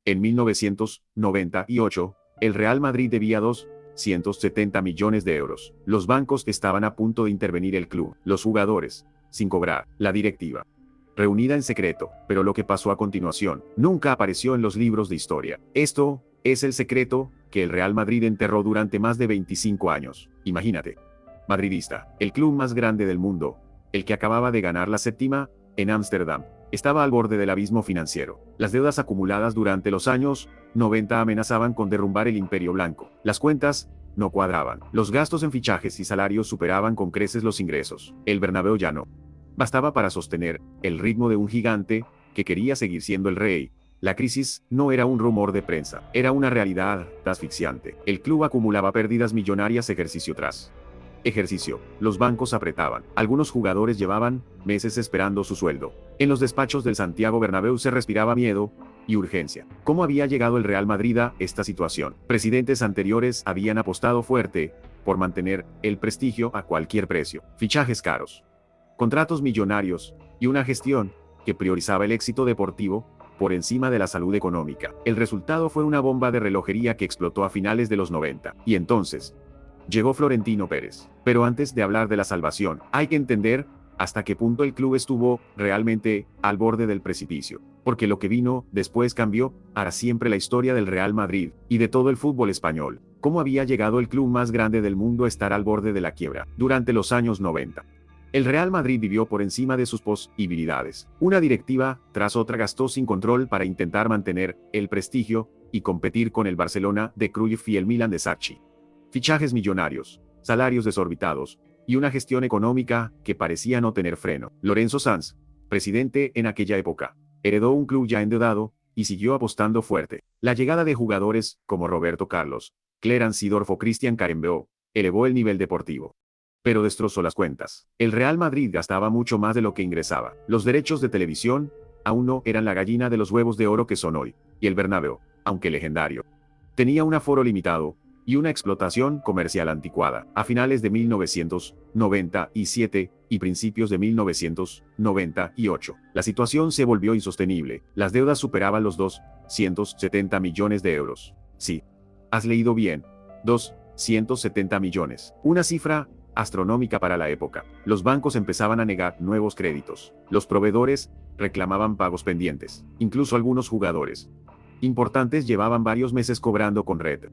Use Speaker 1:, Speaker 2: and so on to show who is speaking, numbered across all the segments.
Speaker 1: En 1998, el Real Madrid debía 270 millones de euros. Los bancos estaban a punto de intervenir el club, los jugadores, sin cobrar, la directiva, reunida en secreto, pero lo que pasó a continuación nunca apareció en los libros de historia. Esto es el secreto que el Real Madrid enterró durante más de 25 años. Imagínate. Madridista, el club más grande del mundo, el que acababa de ganar la séptima en Ámsterdam, estaba al borde del abismo financiero. Las deudas acumuladas durante los años 90 amenazaban con derrumbar el imperio blanco. Las cuentas no cuadraban. Los gastos en fichajes y salarios superaban con creces los ingresos. El Bernabéu ya no bastaba para sostener el ritmo de un gigante que quería seguir siendo el rey. La crisis no era un rumor de prensa, era una realidad asfixiante. El club acumulaba pérdidas millonarias ejercicio tras ejercicio. Los bancos apretaban. Algunos jugadores llevaban meses esperando su sueldo. En los despachos del Santiago Bernabéu se respiraba miedo y urgencia. ¿Cómo había llegado el Real Madrid a esta situación? Presidentes anteriores habían apostado fuerte por mantener el prestigio a cualquier precio. Fichajes caros, contratos millonarios y una gestión que priorizaba el éxito deportivo por encima de la salud económica. El resultado fue una bomba de relojería que explotó a finales de los 90. Y entonces llegó Florentino Pérez. Pero antes de hablar de la salvación, hay que entender hasta qué punto el club estuvo realmente al borde del precipicio. Porque lo que vino después cambió para siempre la historia del Real Madrid y de todo el fútbol español. ¿Cómo había llegado el club más grande del mundo a estar al borde de la quiebra durante los años 90? El Real Madrid vivió por encima de sus posibilidades. Una directiva tras otra gastó sin control para intentar mantener el prestigio y competir con el Barcelona de Cruyff y el Milan de Sarri. Fichajes millonarios, salarios desorbitados y una gestión económica que parecía no tener freno. Lorenzo Sanz, presidente en aquella época, heredó un club ya endeudado y siguió apostando fuerte. La llegada de jugadores como Roberto Carlos, Clarence Seedorf o Christian Carembeu elevó el nivel deportivo, pero destrozó las cuentas. El Real Madrid gastaba mucho más de lo que ingresaba. Los derechos de televisión aún no eran la gallina de los huevos de oro que son hoy, y el Bernabéu, aunque legendario, tenía un aforo limitado y una explotación comercial anticuada. A finales de 1997 y principios de 1998, la situación se volvió insostenible. Las deudas superaban los 270 millones de euros. Sí, has leído bien, 270 millones. Una cifra astronómica para la época. Los bancos empezaban a negar nuevos créditos. Los proveedores reclamaban pagos pendientes. Incluso algunos jugadores importantes llevaban varios meses cobrando con red.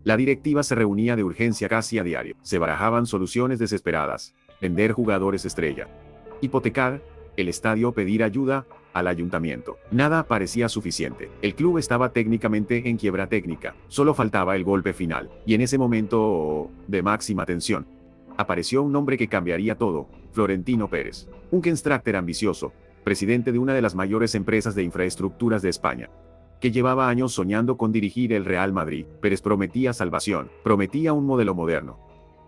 Speaker 1: La directiva se reunía de urgencia casi a diario. Se barajaban soluciones desesperadas: vender jugadores estrella, hipotecar el estadio o pedir ayuda al ayuntamiento. Nada parecía suficiente. El club estaba técnicamente en quiebra técnica. Solo faltaba el golpe final. Y en ese momento de máxima tensión, apareció un hombre que cambiaría todo: Florentino Pérez. Un Kenstrachter ambicioso, presidente de una de las mayores empresas de infraestructuras de España, que llevaba años soñando con dirigir el Real Madrid. Pérez prometía salvación, prometía un modelo moderno,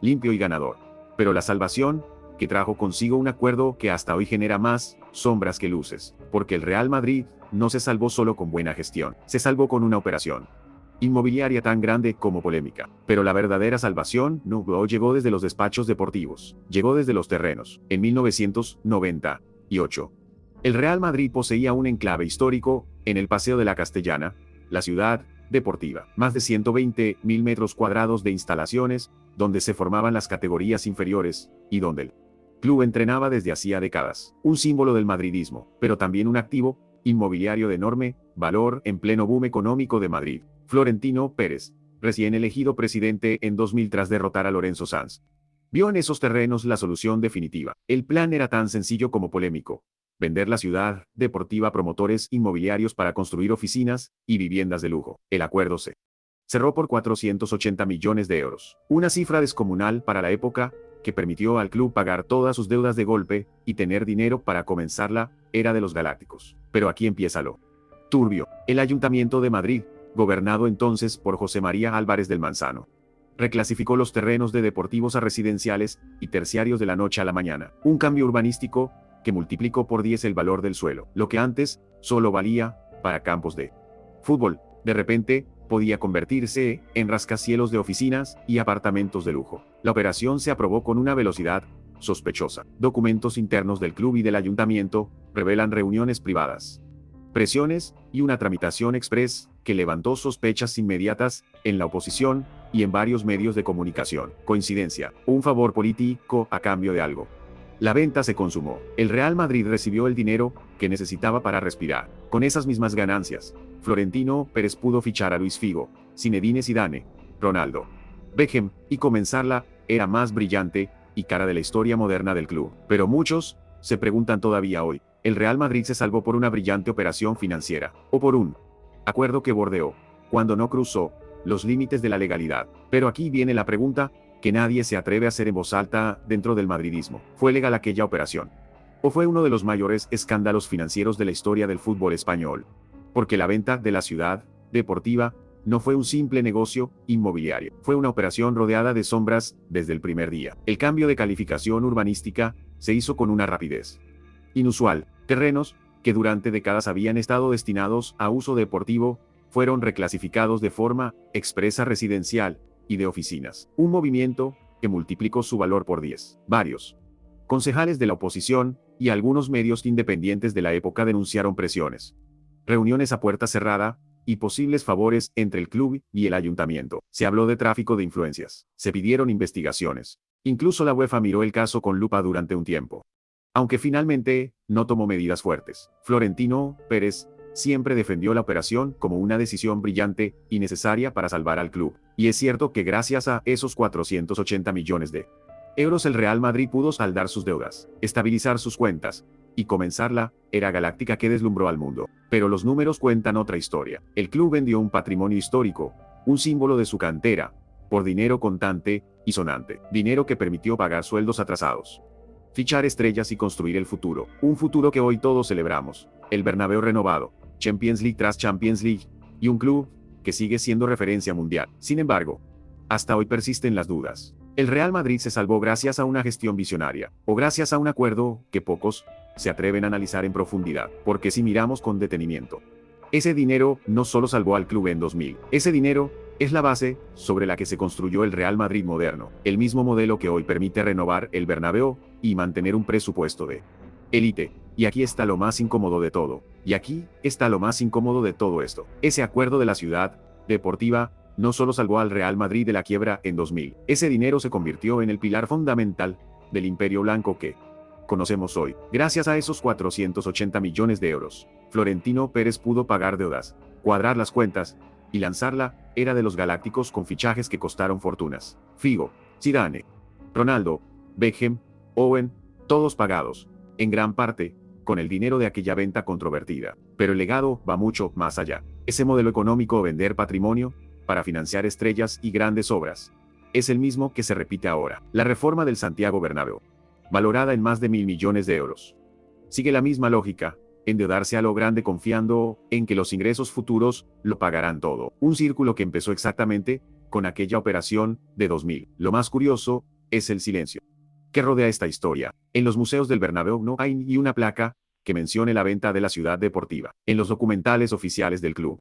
Speaker 1: limpio y ganador. Pero la salvación, que trajo consigo un acuerdo que hasta hoy genera más sombras que luces, porque el Real Madrid no se salvó solo con buena gestión, se salvó con una operación inmobiliaria tan grande como polémica. Pero la verdadera salvación no llegó desde los despachos deportivos, llegó desde los terrenos. En 1998, el Real Madrid poseía un enclave histórico en el Paseo de la Castellana, la ciudad deportiva. Más de 120.000 metros cuadrados de instalaciones, donde se formaban las categorías inferiores, y donde el club entrenaba desde hacía décadas. Un símbolo del madridismo, pero también un activo inmobiliario de enorme valor en pleno boom económico de Madrid. Florentino Pérez, recién elegido presidente en 2000 tras derrotar a Lorenzo Sanz, vio en esos terrenos la solución definitiva. El plan era tan sencillo como polémico: vender la ciudad deportiva a promotores inmobiliarios para construir oficinas y viviendas de lujo. El acuerdo se cerró por 480 millones de euros, una cifra descomunal para la época, que permitió al club pagar todas sus deudas de golpe y tener dinero para comenzar la era de los galácticos. Pero aquí empieza lo turbio. El Ayuntamiento de Madrid, gobernado entonces por José María Álvarez del Manzano, reclasificó los terrenos de deportivos a residenciales y terciarios de la noche a la mañana. Un cambio urbanístico que multiplicó por 10 el valor del suelo. Lo que antes solo valía para campos de fútbol, de repente podía convertirse en rascacielos de oficinas y apartamentos de lujo. La operación se aprobó con una velocidad sospechosa. Documentos internos del club y del ayuntamiento revelan reuniones privadas presiones y una tramitación express que levantó sospechas inmediatas en la oposición y en varios medios de comunicación. Coincidencia, un favor político a cambio de algo. La venta se consumó. El Real Madrid recibió el dinero que necesitaba para respirar. Con esas mismas ganancias, Florentino Pérez pudo fichar a Luis Figo, Zinedine Zidane, Ronaldo, Beckham y comenzar la era más brillante y cara de la historia moderna del club. Pero muchos se preguntan todavía hoy, ¿el Real Madrid se salvó por una brillante operación financiera o por un acuerdo que bordeó, cuando no cruzó los límites de la legalidad? Pero aquí viene la pregunta que nadie se atreve a hacer en voz alta dentro del madridismo. ¿Fue legal aquella operación? ¿O fue uno de los mayores escándalos financieros de la historia del fútbol español? Porque la venta de la ciudad deportiva no fue un simple negocio inmobiliario. Fue una operación rodeada de sombras desde el primer día. El cambio de calificación urbanística se hizo con una rapidez inusual. Terrenos que durante décadas habían estado destinados a uso deportivo fueron reclasificados de forma expresa residencial y de oficinas. Un movimiento que multiplicó su valor por 10. Varios concejales de la oposición y algunos medios independientes de la época denunciaron presiones, reuniones a puerta cerrada y posibles favores entre el club y el ayuntamiento. Se habló de tráfico de influencias. Se pidieron investigaciones. Incluso la UEFA miró el caso con lupa durante un tiempo. Aunque finalmente no tomó medidas fuertes. Florentino Pérez siempre defendió la operación como una decisión brillante y necesaria para salvar al club. Y es cierto que gracias a esos 480 millones de euros el Real Madrid pudo saldar sus deudas, estabilizar sus cuentas y comenzar la era galáctica que deslumbró al mundo. Pero los números cuentan otra historia. El club vendió un patrimonio histórico, un símbolo de su cantera, por dinero contante y sonante. Dinero que permitió pagar sueldos atrasados, fichar estrellas y construir el futuro. Un futuro que hoy todos celebramos. El Bernabéu renovado, Champions League tras Champions League, y un club que sigue siendo referencia mundial. Sin embargo, hasta hoy persisten las dudas. ¿El Real Madrid se salvó gracias a una gestión visionaria, o gracias a un acuerdo que pocos se atreven a analizar en profundidad? Porque si miramos con detenimiento, ese dinero no solo salvó al club en 2000. Ese dinero es la base sobre la que se construyó el Real Madrid moderno, el mismo modelo que hoy permite renovar el Bernabéu y mantener un presupuesto de élite. Y aquí está lo más incómodo de todo. Y aquí está lo más incómodo de todo esto. Ese acuerdo de la ciudad deportiva no solo salvó al Real Madrid de la quiebra en 2000. Ese dinero se convirtió en el pilar fundamental del imperio blanco que conocemos hoy. Gracias a esos 480 millones de euros, Florentino Pérez pudo pagar deudas, cuadrar las cuentas y lanzar la era de los galácticos con fichajes que costaron fortunas. Figo, Zidane, Ronaldo, Beckham, Owen, todos pagados, en gran parte, con el dinero de aquella venta controvertida. Pero el legado va mucho más allá. Ese modelo económico, vender patrimonio para financiar estrellas y grandes obras, es el mismo que se repite ahora. La reforma del Santiago Bernabéu, valorada en más de 1.000 millones de euros, sigue la misma lógica: endeudarse a lo grande confiando en que los ingresos futuros lo pagarán todo. Un círculo que empezó exactamente con aquella operación de 2000. Lo más curioso es el silencio que rodea esta historia. En los museos del Bernabéu no hay ni una placa que mencione la venta de la ciudad deportiva. En los documentales oficiales del club,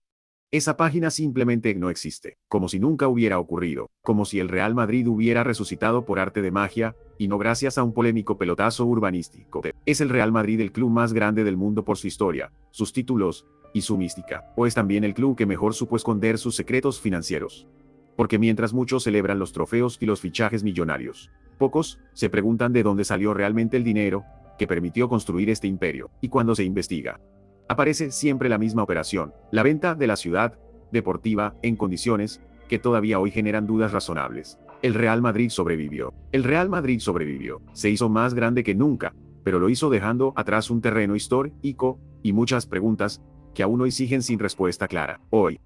Speaker 1: esa página simplemente no existe, como si nunca hubiera ocurrido, como si el Real Madrid hubiera resucitado por arte de magia, y no gracias a un polémico pelotazo urbanístico. ¿Es el Real Madrid el club más grande del mundo por su historia, sus títulos y su mística? ¿O es también el club que mejor supo esconder sus secretos financieros? Porque mientras muchos celebran los trofeos y los fichajes millonarios, pocos se preguntan de dónde salió realmente el dinero que permitió construir este imperio. Y cuando se investiga, aparece siempre la misma operación: la venta de la ciudad deportiva en condiciones que todavía hoy generan dudas razonables. El Real Madrid sobrevivió. El Real Madrid sobrevivió. Se hizo más grande que nunca, pero lo hizo dejando atrás un terreno histórico y muchas preguntas que aún hoy siguen sin respuesta clara. Hoy,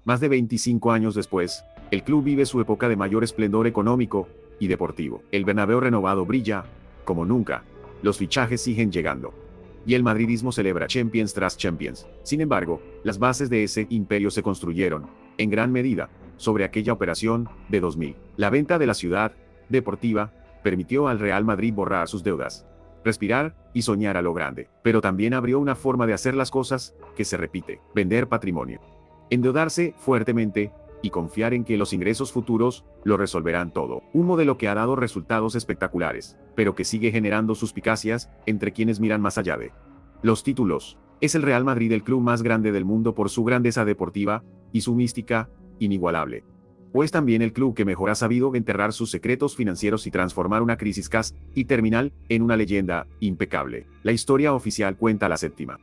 Speaker 1: más de 25 años después, el club vive su época de mayor esplendor económico y deportivo. El Bernabéu renovado brilla como nunca. Los fichajes siguen llegando, y el madridismo celebra Champions tras Champions. Sin embargo, las bases de ese imperio se construyeron, en gran medida, sobre aquella operación de 2000. La venta de la ciudad deportiva permitió al Real Madrid borrar sus deudas, respirar y soñar a lo grande. Pero también abrió una forma de hacer las cosas que se repite: vender patrimonio, endeudarse fuertemente y confiar en que los ingresos futuros lo resolverán todo. Un modelo que ha dado resultados espectaculares, pero que sigue generando suspicacias entre quienes miran más allá de los títulos. Es el Real Madrid el club más grande del mundo por su grandeza deportiva y su mística inigualable. O es también el club que mejor ha sabido enterrar sus secretos financieros y transformar una crisis casi terminal en una leyenda impecable. La historia oficial cuenta la séptima.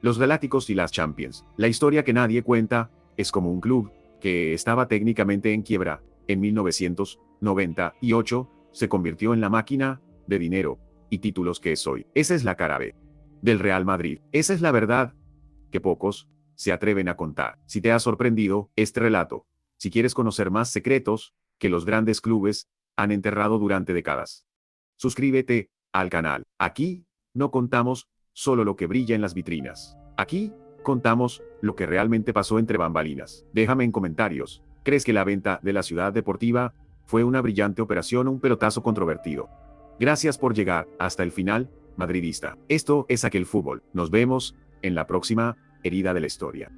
Speaker 1: Los Galácticos y las Champions. La historia que nadie cuenta es como un club que estaba técnicamente en quiebra. En 1998 se convirtió en la máquina de dinero y títulos que es hoy. Esa es la cara B del Real Madrid. Esa es la verdad que pocos se atreven a contar. Si te ha sorprendido este relato, si quieres conocer más secretos que los grandes clubes han enterrado durante décadas, suscríbete al canal. Aquí no contamos solo lo que brilla en las vitrinas. Aquí contamos lo que realmente pasó entre bambalinas. Déjame en comentarios, ¿crees que la venta de la Ciudad Deportiva fue una brillante operación o un pelotazo controvertido? Gracias por llegar hasta el final, madridista. Esto es Aquel Fútbol. Nos vemos en la próxima herida de la historia.